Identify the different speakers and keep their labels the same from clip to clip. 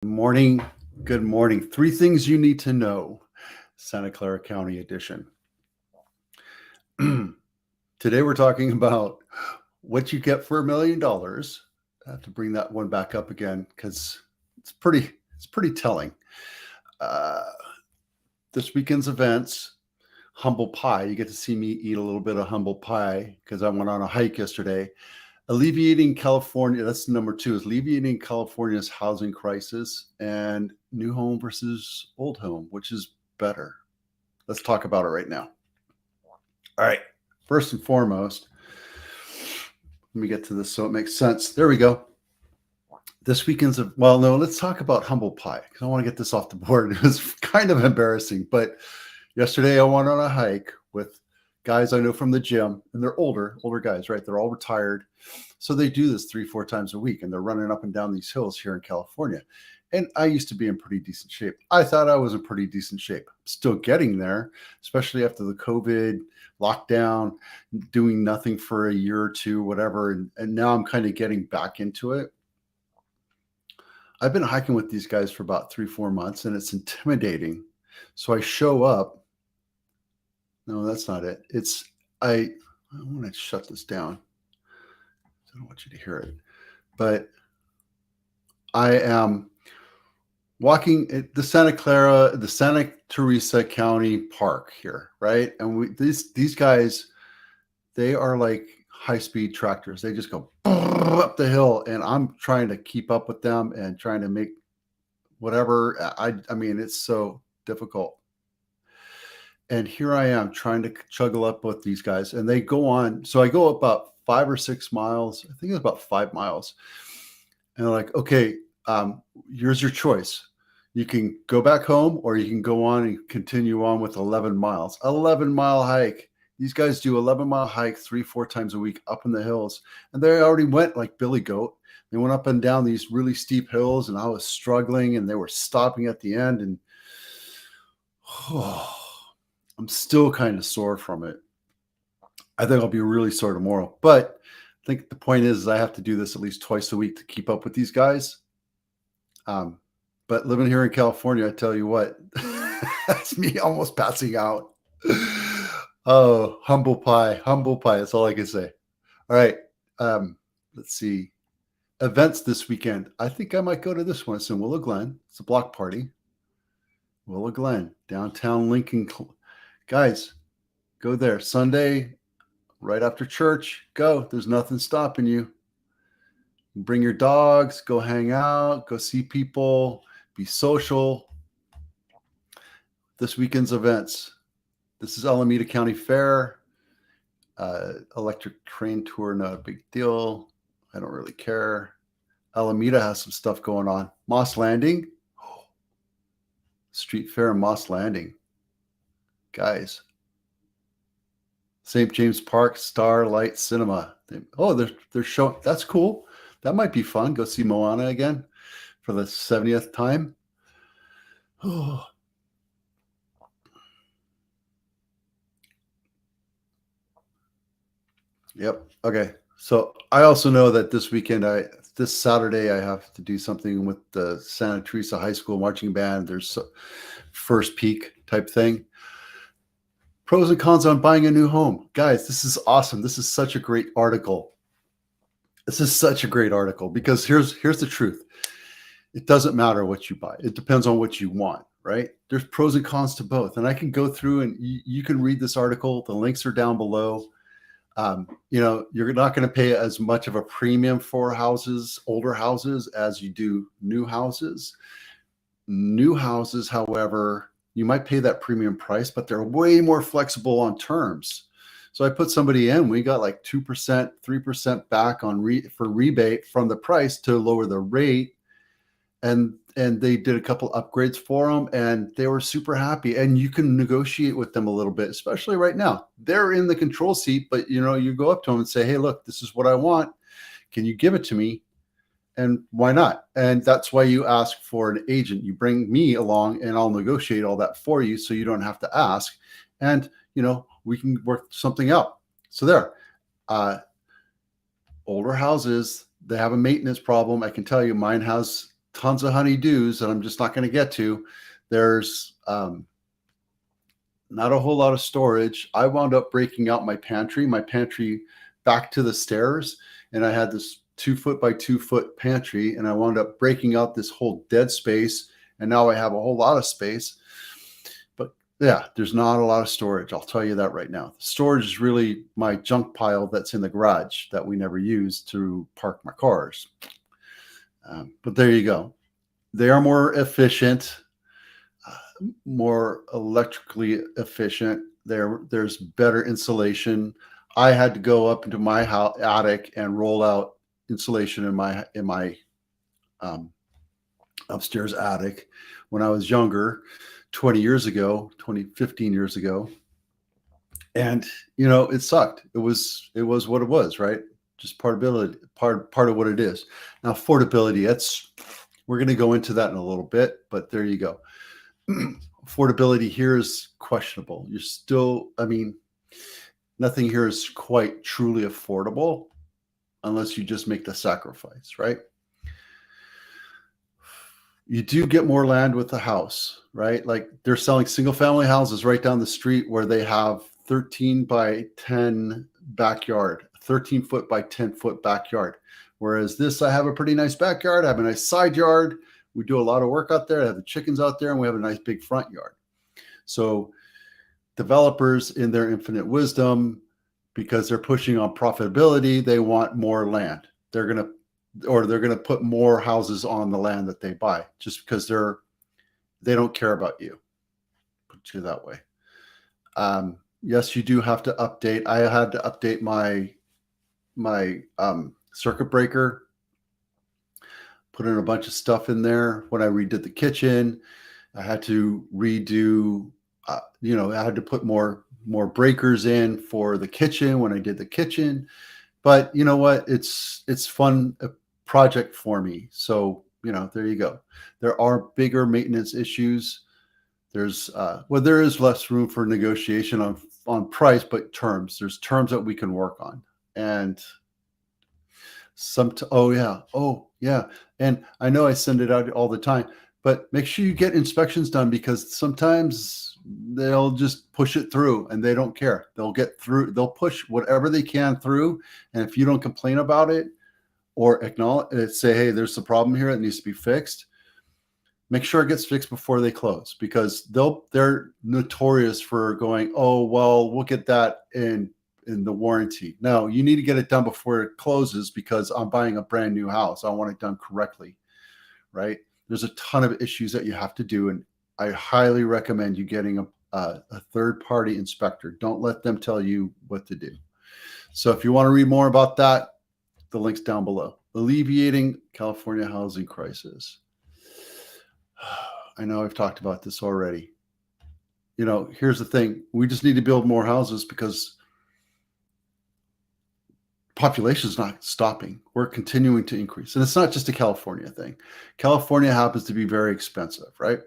Speaker 1: Morning. Good morning. Three things you need to know. Santa Clara County edition. Today we're talking about what you get for $1 million. I have to bring that one back up again because it's pretty telling. Uh, this weekend's events, humble pie. You get to see me eat a little bit of humble pie because I went on a hike yesterday. Alleviating California, that's number two, is alleviating California's housing crisis and new home versus old home, which is better. Let's talk about it right now. All right. First and foremost, let me get to this so it makes sense. There we go. This weekend's, let's talk about humble pie because I want to get this off the board. It was kind of embarrassing, but yesterday I went on a hike with guys I know from the gym, and they're older guys, right? They're all retired. So they do this 3-4 times a week, and they're running up and down these hills here in California. And I used to be in pretty decent shape. I thought I was in pretty decent shape. Still getting there, especially after the COVID lockdown, doing nothing for a year or two, whatever. And now I'm kind of getting back into it. I've been hiking with these guys for about 3-4 months, and it's intimidating. So I show up. No, that's not it. I want to shut this down. I don't want you to hear it. But I am walking at the Santa Teresa County Park here, right? And these guys, they are like high-speed tractors. They just go up the hill, and I'm trying to keep up with them and trying to make whatever. I mean, it's so difficult. And here I am trying to chuggle up with these guys, and they go on. So I go about 5 or 6 miles. I think it's about 5 miles. And they're like, okay, here's your choice. You can go back home or you can go on and continue on with 11 miles. 11-mile hike. These guys do 11-mile hike 3-4 times a week up in the hills. And they already went like Billy Goat. They went up and down these really steep hills, and I was struggling, and they were stopping at the end. And I'm still kind of sore from it. I think I'll be really sore tomorrow. But I think the point is I have to do this at least twice a week to keep up with these guys. But living here in California, I tell you what, that's me almost passing out. Oh, humble pie. That's all I can say. All right. Let's see. Events this weekend. I think I might go to this one. It's in Willow Glen. It's a block party. Willow Glen, downtown Lincoln. Guys, go there. Sunday, right after church, go. There's nothing stopping you. Bring your dogs, go hang out, go see people, be social. This weekend's events. This is Alameda County Fair. Electric train tour, not a big deal. I don't really care. Alameda has some stuff going on. Moss Landing. Street Fair in Moss Landing. Guys. St. James Park Starlight Cinema. They're showing. That's cool. That might be fun. Go see Moana again for the 70th time. Oh. Yep. Okay. So I also know that this weekend, this Saturday, I have to do something with the Santa Teresa High School marching band. There's a first peak type thing. Pros and cons on buying a new home. Guys, this is awesome. This is such a great article. Because here's the truth. It doesn't matter what you buy. It depends on what you want, right? There's pros and cons to both. And I can go through and you can read this article. The links are down below. You're not going to pay as much of a premium for older houses, as you do new houses. New houses, however, you might pay that premium price, but they're way more flexible on terms. So I put somebody in, we got like 2%, 3% back on for rebate from the price to lower the rate. And they did a couple upgrades for them, and they were super happy. And you can negotiate with them a little bit, especially right now. They're in the control seat, but you go up to them and say, hey, look, this is what I want. Can you give it to me? And why not? And that's why you ask for an agent. You bring me along and I'll negotiate all that for you, so you don't have to ask. And, we can work something out. So there, older houses, they have a maintenance problem. I can tell you mine has tons of honeydews that I'm just not going to get to. There's not a whole lot of storage. I wound up breaking out my pantry back to the stairs, and I had this 2 foot by 2 foot pantry, and I wound up breaking out this whole dead space, and now I have a whole lot of space. But yeah, there's not a lot of storage. I'll tell you that right now. The storage is really my junk pile that's in the garage that we never use to park my cars. But there you go. They are more efficient, more electrically efficient. There's better insulation. I had to go up into my attic and roll out insulation in my upstairs attic when I was younger, 15 years ago. And it sucked. It was what it was, right? Just part of what it is. Now, affordability, we're going to go into that in a little bit, but there you go. Affordability here is questionable. Nothing here is quite truly affordable unless you just make the sacrifice, right? You do get more land with the house, right? Like they're selling single family houses right down the street where they have 13 by 10 backyard, 13 foot by 10 foot backyard. Whereas this, I have a pretty nice backyard. I have a nice side yard. We do a lot of work out there. I have the chickens out there, and we have a nice big front yard. So developers, in their infinite wisdom, because they're pushing on profitability, they want more land. They're going to put more houses on the land that they buy just because they don't care about you. Put it that way. Yes, you do have to update. I had to update my circuit breaker, put in a bunch of stuff in there. When I redid the kitchen, I had to redo, I had to put more breakers in for the kitchen when I did the kitchen. But you know what? It's fun project for me. So, there you go. There are bigger maintenance issues. There is less room for negotiation on price, but terms. There's terms that we can work on. And oh yeah. And I know I send it out all the time, but make sure you get inspections done, because sometimes they'll just push it through and they don't care. They'll push whatever they can through. And if you don't complain about it or acknowledge, say, hey, there's a problem here that needs to be fixed, make sure it gets fixed before they close, because they're notorious for going, oh, well, we'll get that in the warranty. No, you need to get it done before it closes, because I'm buying a brand new house. I want it done correctly, right? There's a ton of issues that you have to do, and I highly recommend you getting a third-party inspector. Don't let them tell you what to do. So if you want to read more about that, the link's down below. Alleviating California Housing Crisis. I know I've talked about this already. Here's the thing. We just need to build more houses because population is not stopping. We're continuing to increase. And it's not just a California thing. California happens to be very expensive, right?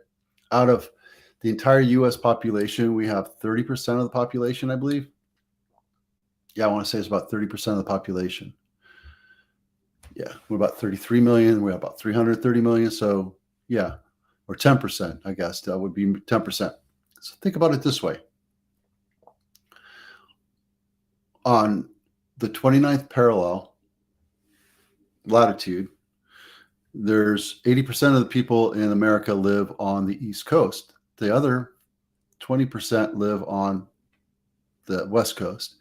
Speaker 1: Out of the entire US population, we have 30% of the population, I believe. Yeah, I want to say it's about 30% of the population. Yeah, we're about 33 million. We're about 330 million. So yeah, or 10%, I guess. That would be 10%. So think about it this way. On the 29th parallel latitude, there's 80% of the people in America live on the East Coast. The other 20% live on the West Coast,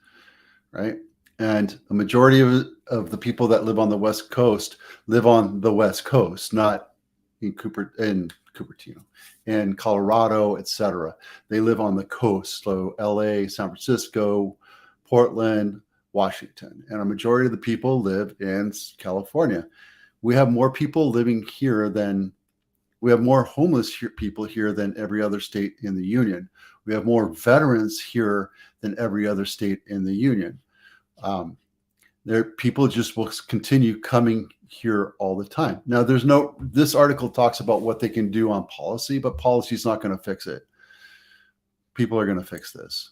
Speaker 1: right? And a majority of the people that live on the West Coast live on the West Coast, not in Cupertino, in Colorado, etc. They live on the coast, so LA, San Francisco, Portland, Washington, and a majority of the people live in California. We have more people living here we have more homeless people here than every other state in the union. We have more veterans here than every other state in the union. People just will continue coming here all the time. Now, this article talks about what they can do on policy, but policy is not going to fix it. People are going to fix this,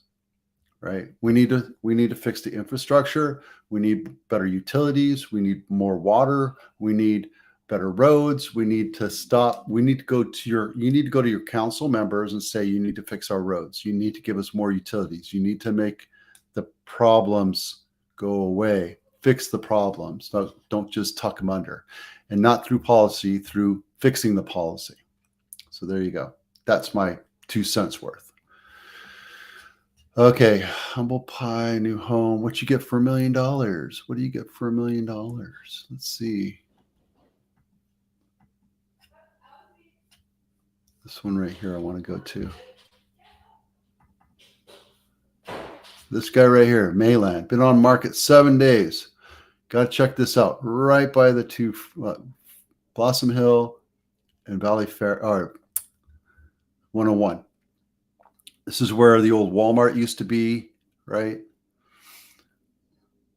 Speaker 1: right? We need to fix the infrastructure. We need better utilities. We need more water. We need better roads. We need to stop. You need to go to your council members and say, you need to fix our roads. You need to give us more utilities. You need to make the problems go away, fix the problems. Don't just tuck them under, and not through policy, through fixing the policy. So there you go. That's my 2 cents worth. Okay, humble pie, new home. What you get for $1 million? What do you get for $1 million? Let's see. This one right here I want to go to. This guy right here, Mayland, been on market 7 days. Got to check this out. Right by the two, Blossom Hill and Valley Fair, or 101. This is where the old Walmart used to be, right?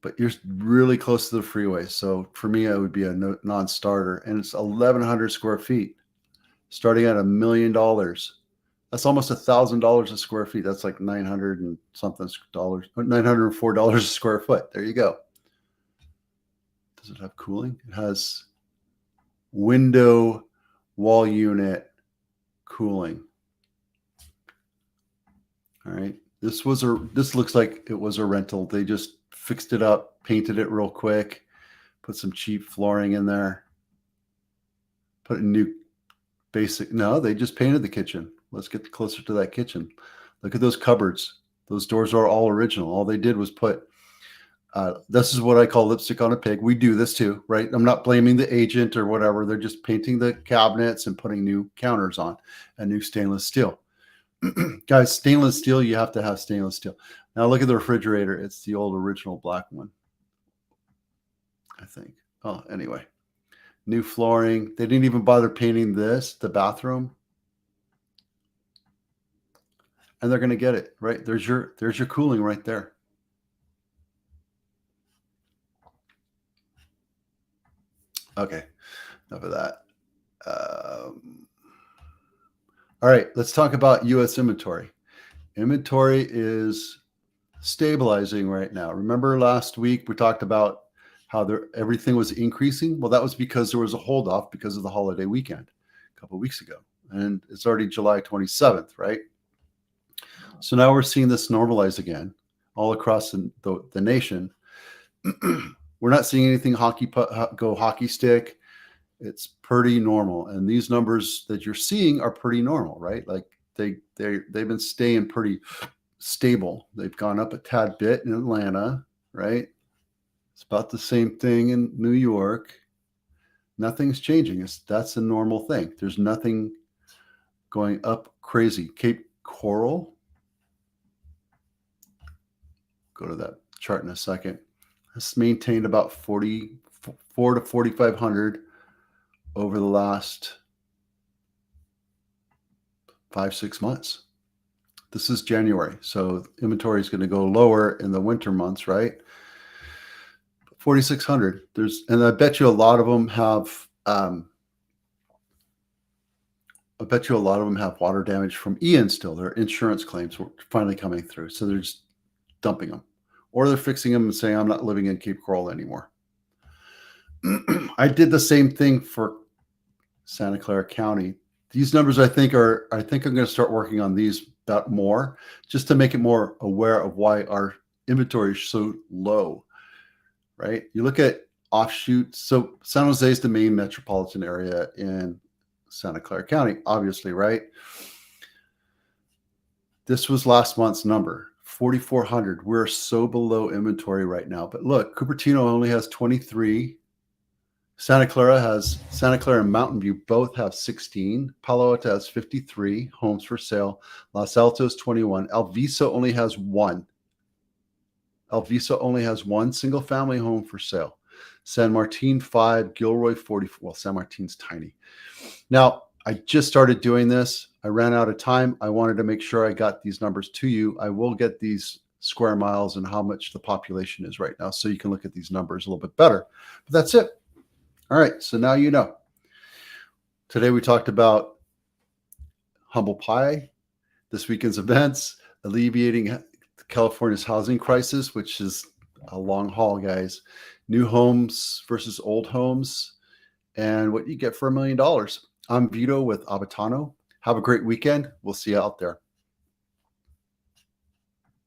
Speaker 1: But you're really close to the freeway. So for me, it would be a non-starter. And it's 1,100 square feet, starting at $1 million. That's almost $1,000 a square feet. That's like 900 and something dollars, $904 a square foot. There you go. Does it have cooling? It has window, wall unit, cooling. All right. This looks like it was a rental. They just fixed it up, painted it real quick, put some cheap flooring in there, put a new no, they just painted the kitchen. Let's get closer to that kitchen. Look at those cupboards. Those doors are all original. All they did was put, this is what I call lipstick on a pig. We do this too, right? I'm not blaming the agent or whatever. They're just painting the cabinets and putting new counters on and new stainless steel. Guys, stainless steel, you have to have stainless steel. Now look at the refrigerator. It's the old original black one, I think. Oh, anyway. New flooring. They didn't even bother painting the bathroom. And they're going to get it, right? There's your cooling right there. Okay, enough of that. All right, let's talk about U.S. inventory. Inventory is stabilizing right now. Remember last week we talked about how everything was increasing? Well, that was because there was a hold off because of the holiday weekend a couple of weeks ago. And it's already July 27th, right? So now we're seeing this normalize again all across the nation. We're not seeing anything go hockey stick. It's pretty normal. And these numbers that you're seeing are pretty normal, right? Like they've been staying pretty stable. They've gone up a tad bit in Atlanta, right? It's about the same thing in New York. Nothing's changing. That's a normal thing. There's nothing going up crazy. Cape Coral. Go to that chart in a second. It's maintained about 4,400 to 4,500 over the last 5-6 months. This is January, so inventory is going to go lower in the winter months, right? 4,600. And I bet you a lot of them have. I bet you a lot of them have water damage from Ian still. Their insurance claims were finally coming through, so they're just dumping them, or they're fixing them and saying, "I'm not living in Cape Coral anymore." I did the same thing for Santa Clara County. These numbers, I think I'm going to start working on these more, just to make it more aware of why our inventory is so low. Right? You look at offshoots. So San Jose is the main metropolitan area in Santa Clara County, obviously, right? This was last month's number, 4,400. We're so below inventory right now. But look, Cupertino only has 23. Santa Clara and Mountain View both have 16. Palo Alto has 53 homes for sale. Los Altos 21. Alviso only has one. Alviso only has one single family home for sale. San Martin 5, Gilroy 44. Well, San Martin's tiny. Now, I just started doing this. I ran out of time. I wanted to make sure I got these numbers to you. I will get these square miles and how much the population is right now, so you can look at these numbers a little bit better. But that's it. All right, so now you know. Today we talked about humble pie, this weekend's events, alleviating California's housing crisis, which is a long haul, guys. New homes versus old homes. and what you get for $1 million. I'm Vito with Abitano. Have a great weekend. We'll see you out there.